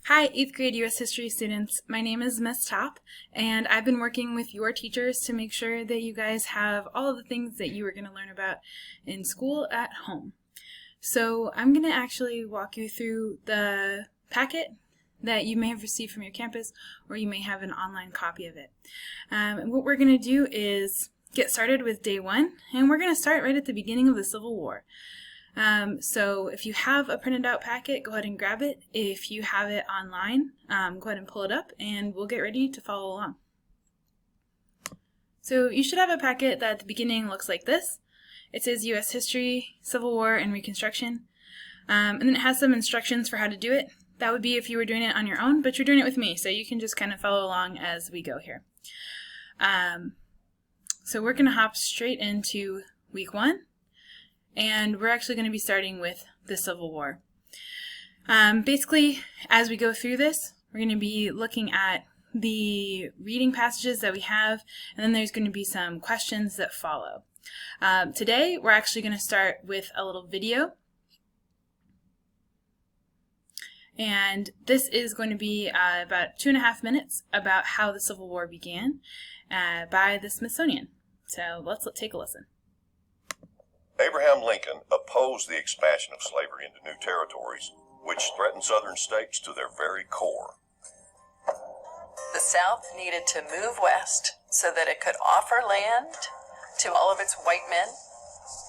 Hi, 8th grade U.S. History students. My name is Miss Top, and I've been working with your teachers to make sure that you guys have all of the things that you are going to learn about in school at home. So I'm going to actually walk you through the packet that you may have received from your campus, or you may have an online copy of it. And what we're going to do is get started with day one, and we're going to start right at the beginning of the Civil War. So if you have a printed out packet, go ahead and grab it. If you have it online, go ahead and pull it up and we'll get ready to follow along. So you should have a packet that at the beginning looks like this. It says U.S. History, Civil War, and Reconstruction. And then it has some instructions for how to do it. That would be if you were doing it on your own, but you're doing it with me, so you can just kind of follow along as we go here. So we're going to hop straight into week one. And we're actually going to be starting with the Civil War. Basically, as we go through this, we're going to be looking at the reading passages that we have, and then there's going to be some questions that follow. Today, we're actually going to start with a little video. And this is going to be about 2.5 minutes about how the Civil War began by the Smithsonian. So let's take a listen. Abraham Lincoln opposed the expansion of slavery into new territories, which threatened southern states to their very core. The South needed to move west so that it could offer land to all of its white men.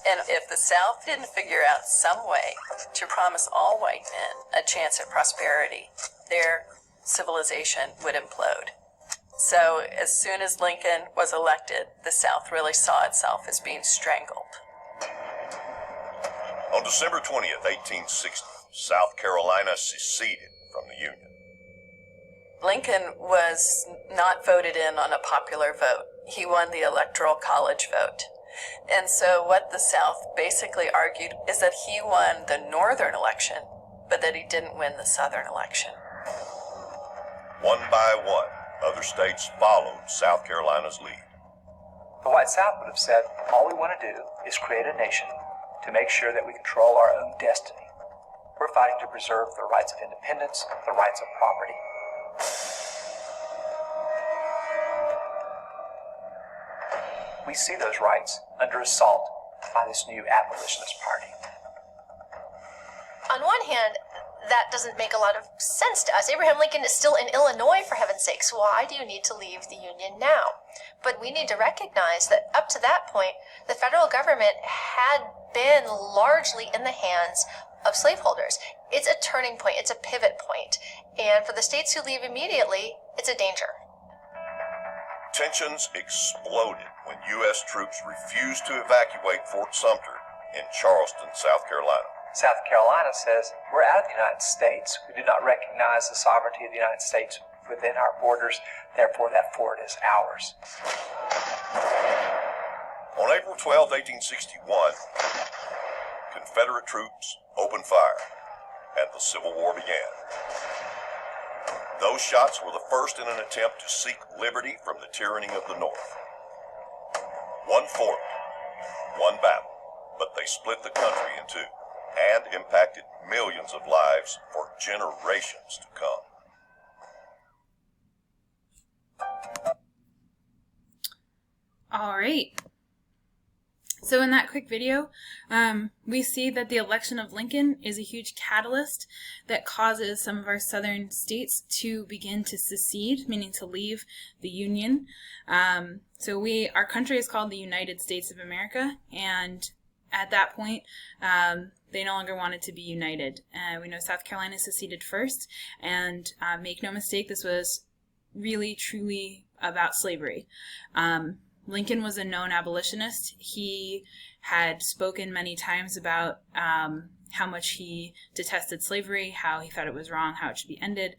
And if the South didn't figure out some way to promise all white men a chance at prosperity, their civilization would implode. So as soon as Lincoln was elected, the South really saw itself as being strangled. On December 20th, 1860, South Carolina seceded from the Union. Lincoln was not voted in on a popular vote. He won the Electoral College vote. And so what the South basically argued is that he won the northern election, but that he didn't win the southern election. One by one, other states followed South Carolina's lead. The White South would have said, all we want to do is create a nation to make sure that we control our own destiny. We're fighting to preserve the rights of independence, the rights of property. We see those rights under assault by this new abolitionist party. On one hand, that doesn't make a lot of sense to us. Abraham Lincoln is still in Illinois, for heaven's sakes. Why do you need to leave the Union now? But we need to recognize that up to that point, the federal government had been largely in the hands of slaveholders. It's a turning point. It's a pivot point. And for the states who leave immediately, it's a danger. Tensions exploded when U.S. troops refused to evacuate Fort Sumter in Charleston, South Carolina. South Carolina says, we're out of the United States. We do not recognize the sovereignty of the United States within our borders. Therefore, that fort is ours. On April 12, 1861, Confederate troops opened fire, and the Civil War began. Those shots were the first in an attempt to seek liberty from the tyranny of the North. One fort, one battle, but they split the country in two and impacted millions of lives for generations to come. All right. So in that quick video, we see that the election of Lincoln is a huge catalyst that causes some of our southern states to begin to secede, meaning to leave the Union. So our country is called the United States of America, and at that point, they no longer wanted to be united. We know South Carolina seceded first, and make no mistake, this was really, truly about slavery. Lincoln was a known abolitionist. He had spoken many times about how much he detested slavery, how he thought it was wrong, how it should be ended.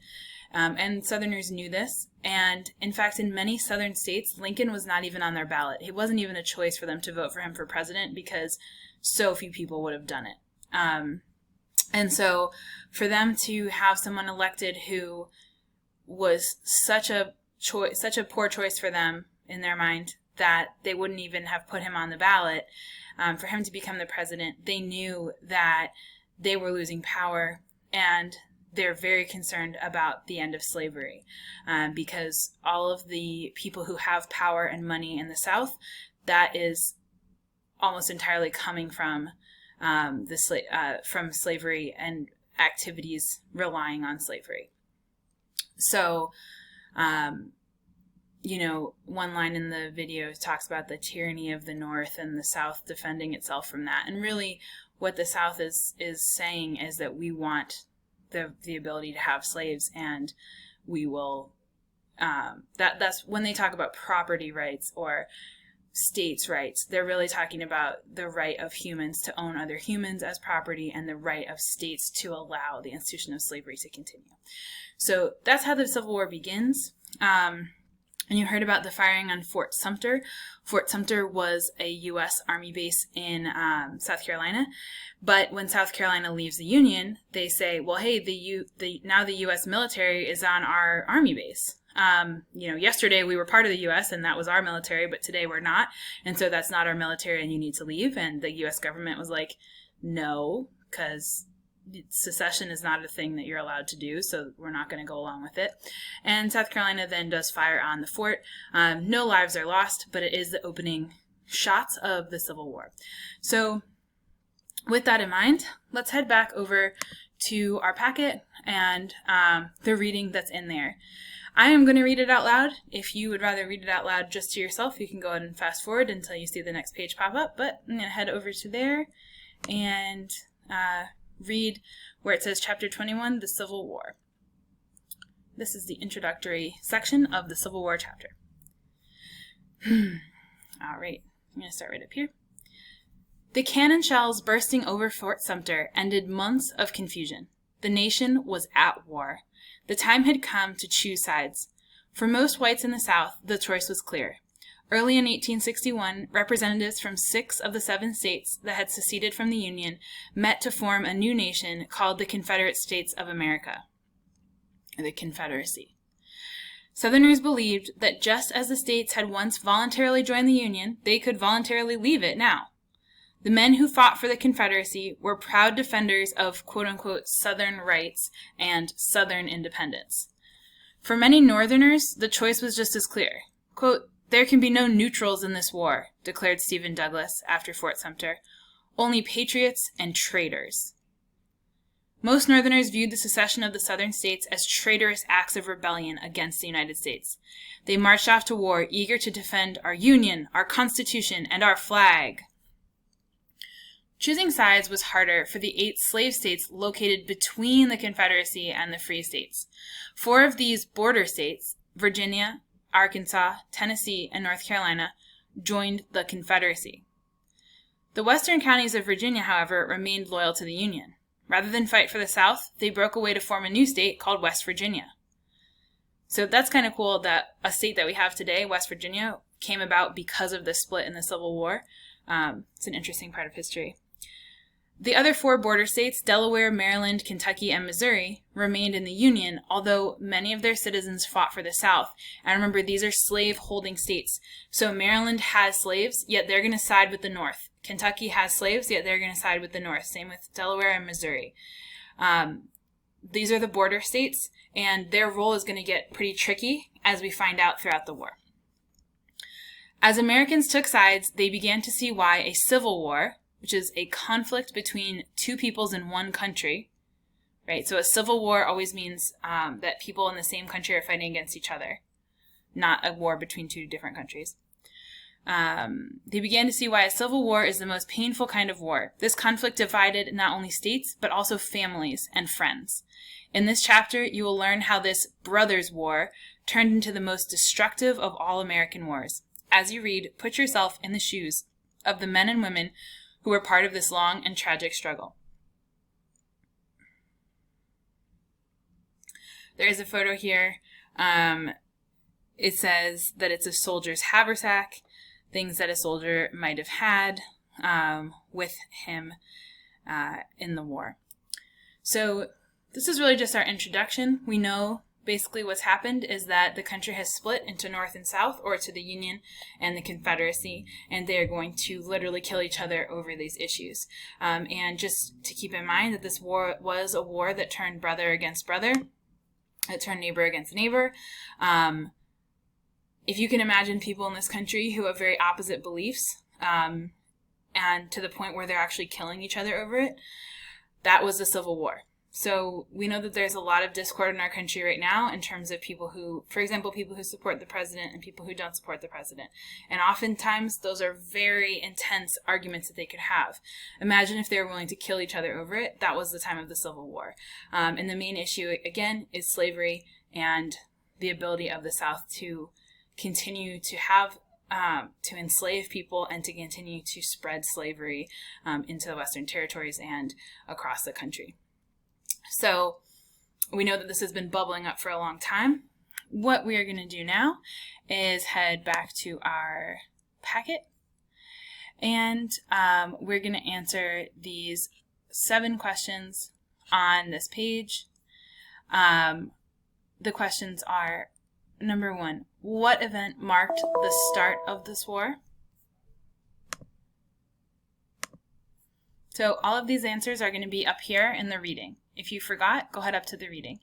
And Southerners knew this. And in fact, in many Southern states, Lincoln was not even on their ballot. It wasn't even a choice for them to vote for him for president because so few people would have done it. And so for them to have someone elected who was such a poor choice for them in their mind, that they wouldn't even have put him on the ballot, for him to become the president, they knew that they were losing power and they're very concerned about the end of slavery, because all of the people who have power and money in the South, that is almost entirely coming from from slavery and activities relying on slavery. So, one line in the video talks about the tyranny of the North and the South defending itself from that. And really what the South is saying is that we want the ability to have slaves, and we will, that's when they talk about property rights or states' rights, they're really talking about the right of humans to own other humans as property and the right of states to allow the institution of slavery to continue. So that's how the Civil War begins. And you heard about the firing on Fort Sumter. Fort Sumter was a U.S. Army base in South Carolina. But when South Carolina leaves the Union, they say, well, hey, now the U.S. military is on our Army base. Yesterday we were part of the U.S. and that was our military, but today we're not. And so that's not our military and you need to leave. And the U.S. government was like, no, because secession is not a thing that you're allowed to do, so we're not going to go along with it. And South Carolina then does fire on the fort. No lives are lost, but it is the opening shots of the Civil War. So with that in mind, let's head back over to our packet and the reading that's in there. I am going to read it out loud. If you would rather read it out loud just to yourself, you can go ahead and fast forward until you see the next page pop up, but I'm going to head over to there and read where it says Chapter 21, the Civil War. This is the introductory section of the Civil War chapter. All right, I'm going to start right up here. The cannon shells bursting over Fort Sumter ended months of confusion. The nation was at war. The time had come to choose sides. For most whites in the South, the choice was clear. Early in 1861, representatives from 6 of the 7 states that had seceded from the Union met to form a new nation called the Confederate States of America, or the Confederacy. Southerners believed that just as the states had once voluntarily joined the Union, they could voluntarily leave it now. The men who fought for the Confederacy were proud defenders of quote-unquote Southern rights and Southern independence. For many Northerners, the choice was just as clear. Quote, "There can be no neutrals in this war," declared Stephen Douglas after Fort Sumter. "Only patriots and traitors." Most Northerners viewed the secession of the Southern states as traitorous acts of rebellion against the United States. They marched off to war eager to defend our Union, our Constitution, and our flag. Choosing sides was harder for the 8 slave states located between the Confederacy and the free states. 4 of these border states, Virginia, Arkansas, Tennessee, and North Carolina, joined the Confederacy. The western counties of Virginia, however, remained loyal to the Union. Rather than fight for the South, they broke away to form a new state called West Virginia. So that's kind of cool that a state that we have today, West Virginia, came about because of the split in the Civil War. It's an interesting part of history. The other 4 border states, Delaware, Maryland, Kentucky, and Missouri, remained in the Union, although many of their citizens fought for the South. And remember, these are slave-holding states. So Maryland has slaves, yet they're going to side with the North. Kentucky has slaves, yet they're going to side with the North. Same with Delaware and Missouri. These are the border states, and their role is going to get pretty tricky, as we find out throughout the war. As Americans took sides, they began to see why a civil war, which is a conflict between 2 peoples in one country, right? So a civil war always means that people in the same country are fighting against each other, not a war between 2 different countries. They began to see why a civil war is the most painful kind of war. This conflict divided not only states, but also families and friends. In this chapter, you will learn how this brothers' war turned into the most destructive of all American wars. As you read, put yourself in the shoes of the men and women who were part of this long and tragic struggle. There is a photo here. It says that it's a soldier's haversack, things that a soldier might have had with him in the war. So this is really just our introduction. We know basically what's happened is that the country has split into North and South, or to the Union and the Confederacy, and they are going to literally kill each other over these issues. And just to keep in mind that this war was a war that turned brother against brother, it turned neighbor against neighbor. If you can imagine people in this country who have very opposite beliefs, and to the point where they're actually killing each other over it, that was the Civil War. So we know that there's a lot of discord in our country right now in terms of people who, for example, people who support the president and people who don't support the president. And oftentimes those are very intense arguments that they could have. Imagine if they were willing to kill each other over it. That was the time of the Civil War. And the main issue, again, is slavery and the ability of the South to continue to have to enslave people and to continue to spread slavery into the Western territories and across the country. So we know that this has been bubbling up for a long time. What we are going to do now is head back to our packet, and we're going to answer these 7 questions on this page. The questions are, number 1, what event marked the start of this war? So all of these answers are going to be up here in the reading. If you forgot, go ahead up to the reading.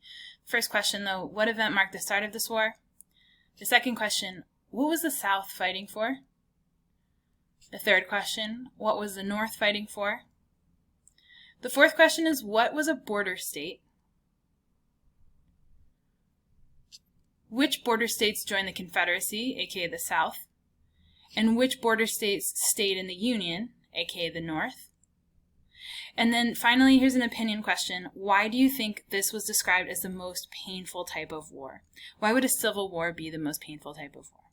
First question, though, what event marked the start of this war? The second question, what was the South fighting for? The third question, what was the North fighting for? The fourth question is, what was a border state? Which border states joined the Confederacy, aka the South? And which border states stayed in the Union, aka the North? And then finally, here's an opinion question. Why do you think this was described as the most painful type of war? Why would a civil war be the most painful type of war?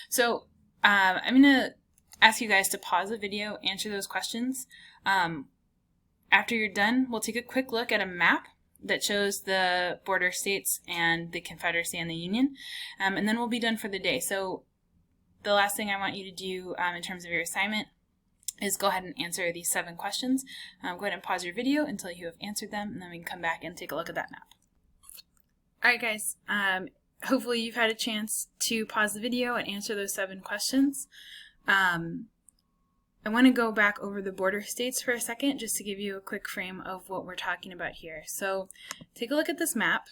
So I'm going to ask you guys to pause the video, answer those questions. After you're done, we'll take a quick look at a map that shows the border states and the Confederacy and the Union, and then we'll be done for the day. So the last thing I want you to do in terms of your assignment is go ahead and answer these 7 questions. Go ahead and pause your video until you have answered them, and then we can come back and take a look at that map. Alright guys, hopefully you've had a chance to pause the video and answer those 7 questions. I want to go back over the border states for a second just to give you a quick frame of what we're talking about here. So take a look at this map.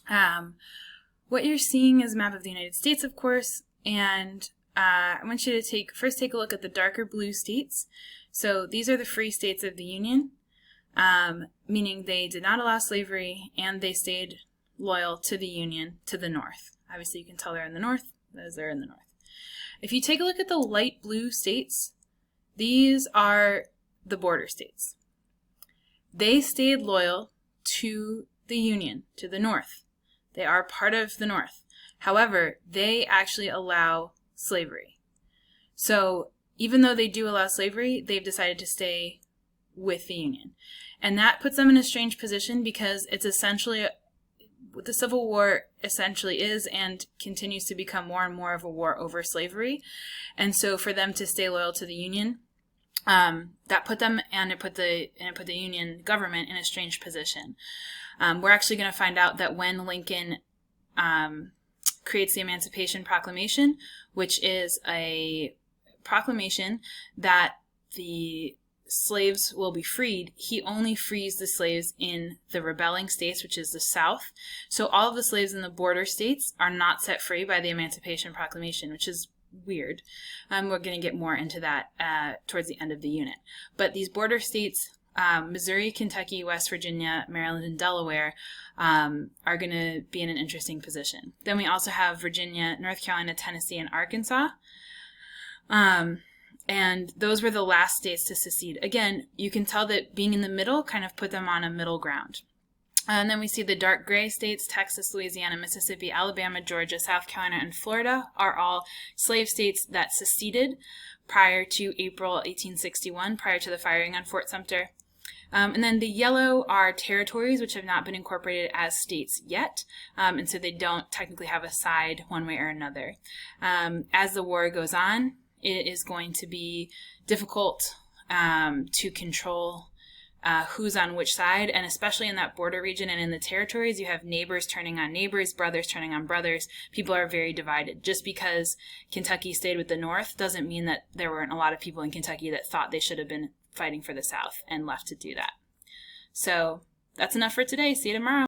What you're seeing is a map of the United States, of course, and I want you to first take a look at the darker blue states. So these are the free states of the Union, meaning they did not allow slavery and they stayed loyal to the Union to the North. Obviously you can tell they're in the North, those are in the North. If you take a look at the light blue states, these are the border states. They stayed loyal to the Union, to the North. They are part of the North. However, they actually allow slavery. So even though they do allow slavery, they've decided to stay with the Union. And that puts them in a strange position because it's essentially what the Civil War essentially is and continues to become more and more of a war over slavery. And so for them to stay loyal to the Union, that put them and it put the Union government in a strange position. We're actually going to find out that when Lincoln creates the Emancipation Proclamation, which is a proclamation that the slaves will be freed, he only frees the slaves in the rebelling states, which is the South. So all of the slaves in the border states are not set free by the Emancipation Proclamation, which is weird. We're going to get more into that towards the end of the unit. But these border states, Missouri, Kentucky, West Virginia, Maryland, and Delaware, are going to be in an interesting position. Then we also have Virginia, North Carolina, Tennessee, and Arkansas. And those were the last states to secede. Again, you can tell that being in the middle kind of put them on a middle ground. And then we see the dark gray states, Texas, Louisiana, Mississippi, Alabama, Georgia, South Carolina, and Florida are all slave states that seceded prior to April 1861, prior to the firing on Fort Sumter. And then the yellow are territories which have not been incorporated as states yet, and so they don't technically have a side one way or another. As the war goes on, it is going to be difficult to control who's on which side, and especially in that border region and in the territories, you have neighbors turning on neighbors, brothers turning on brothers. People are very divided. Just because Kentucky stayed with the North doesn't mean that there weren't a lot of people in Kentucky that thought they should have been fighting for the South and left to do that. So that's enough for today. See you tomorrow.